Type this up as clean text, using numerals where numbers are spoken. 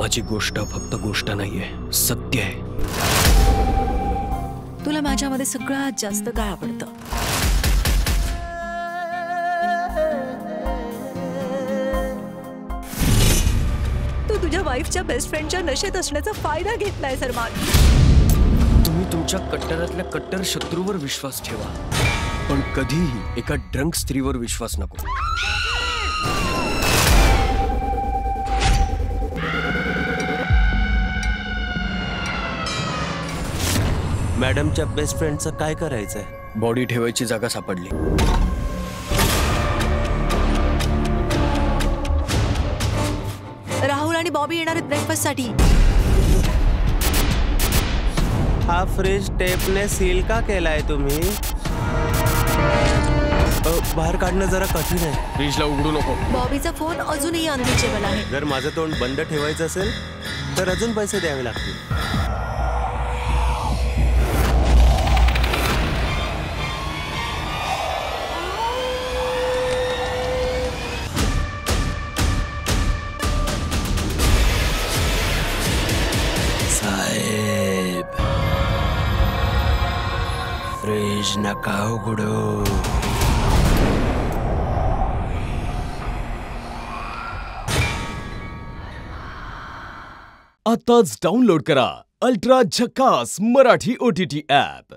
माझी गोष्ट फक्त गोष्ट नाहीये, सत्य आहे. तुला माझ्यामध्ये सगळ्यात जास्त काय आवडतं? तू तुझ्या वाईफच्या बेस्ट फ्रेंडच्या नशेत असण्याचा फायदा घेतलाय सलमान. तुम्ही तुमच्या कट्टरातल्या कट्टर शत्रूवर विश्वास ठेवा, पण कधीही एका ड्रंक स्त्रीवर विश्वास नको. मॅडमच्या बेस्ट फ्रेंडचं काय करायचंय? बॉडी ठेवायची जागा सापडली. राहुल आणि बॉबी येणार आहेत ब्रेकफास्टसाठी. हा फ्रीज टेपने सील का केलाय तुम्ही? बाहेर काढणं जरा कठीण आहे. फ्रीजला उघडू नको. बॉबीचा फोन अजूनही अनरिचेबल आहे. जर माझं तोंड बंद ठेवायचं असेल तर अजून पैसे द्यावे लागतील. साहेब, फ्रीज नका उघडू. आताच डाउनलोड करा अल्ट्रा झकास मराठी OTT ॲप.